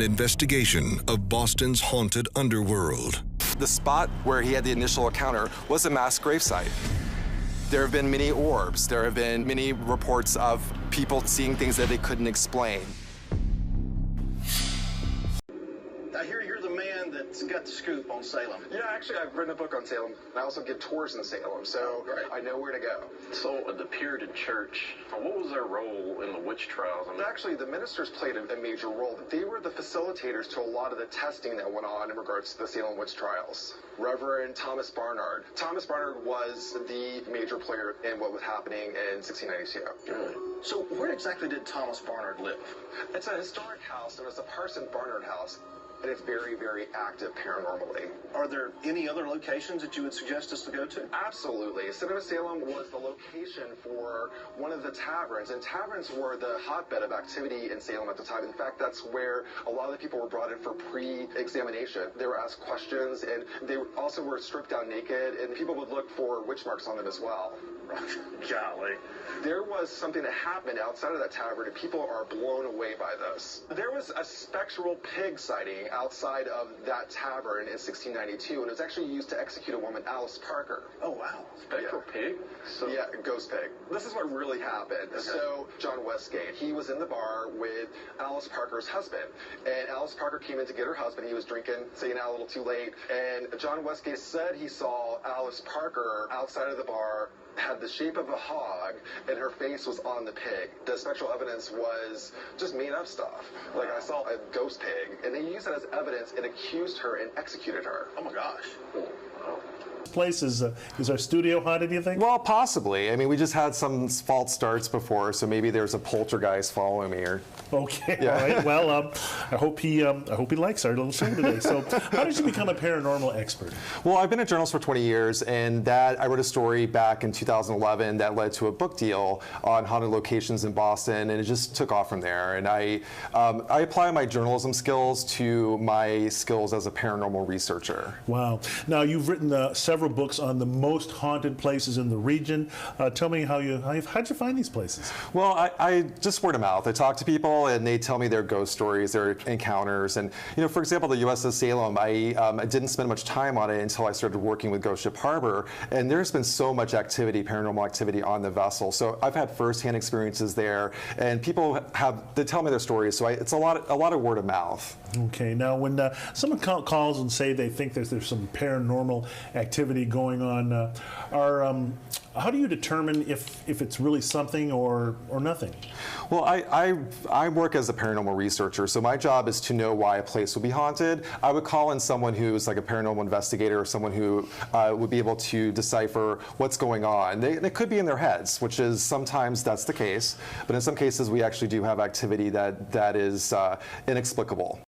an investigation of Boston's haunted underworld. The spot where he had the initial encounter was a mass gravesite. There have been many orbs. There have been many reports of people seeing things that they couldn't explain. I hear you're the man that's got the scoop on Salem. Yeah, actually, I've written a book on Salem. I also give tours in Salem, so I know where to go. So, the Puritan Church, what was their role in the witch trials? I mean, actually, the ministers played a major role. They were the facilitators to a lot of the testing that went on in regards to the Salem witch trials. Reverend Thomas Barnard. Thomas Barnard was the major player in what was happening in 1692. really? So where exactly did Thomas Barnard live? It's a historic house, and it's a Parson Barnard house. And it's very, very active paranormally. Are there any other locations that you would suggest us to go to? Absolutely. Cinema Salem was the location for one of the taverns, and taverns were the hotbed of activity in Salem at the time. In fact, that's where a lot of the people were brought in for pre-examination. They were asked questions, and they also were stripped down naked, and people would look for witch marks on them as well. Golly. There was something that happened outside of that tavern, and people are blown away by this. There was a spectral pig sighting outside of that tavern in 1692, and it was actually used to execute a woman, Alice Parker. Oh, wow. Spectral pig? So, Yeah, ghost pig. This is what really happened. Okay. So, John Westgate, he was in the bar with Alice Parker's husband, and Alice Parker came in to get her husband. He was drinking, staying out a little too late, and John Westgate said he saw Alice Parker outside of the bar, had the shape of a hog, and her face was on the pig. The spectral evidence was just made up stuff. Like, I saw a ghost pig, and they used it as evidence and accused her and executed her. Oh my gosh. Place is our studio haunted, do you think? Well, possibly. I mean, we just had some false starts before, so maybe there's a poltergeist following me. Or Okay, yeah. All right. Well, I hope he likes our little show today. So, how did you become a paranormal expert? Well, I've been a journalist for 20 years, and I wrote a story back in 2011 that led to a book deal on haunted locations in Boston, and it just took off from there. And I apply my journalism skills to my skills as a paranormal researcher. Wow. Now, you've written several books on the most haunted places in the region. Tell me how'd you find these places? Well, I just word of mouth. I talk to people, and they tell me their ghost stories, their encounters. And, for example, the USS Salem, I didn't spend much time on it until I started working with Ghost Ship Harbor. And there's been so much activity, paranormal activity on the vessel. So I've had firsthand experiences there, and people they tell me their stories. So it's a lot of word of mouth. Okay. Now, when someone calls and say they think there's some paranormal activity going on, how do you determine if it's really something or nothing? Well, I work as a paranormal researcher, so my job is to know why a place would be haunted. I would call in someone who's like a paranormal investigator or someone who would be able to decipher what's going on. They could be in their heads, which is sometimes that's the case, but in some cases we actually do have activity that is inexplicable.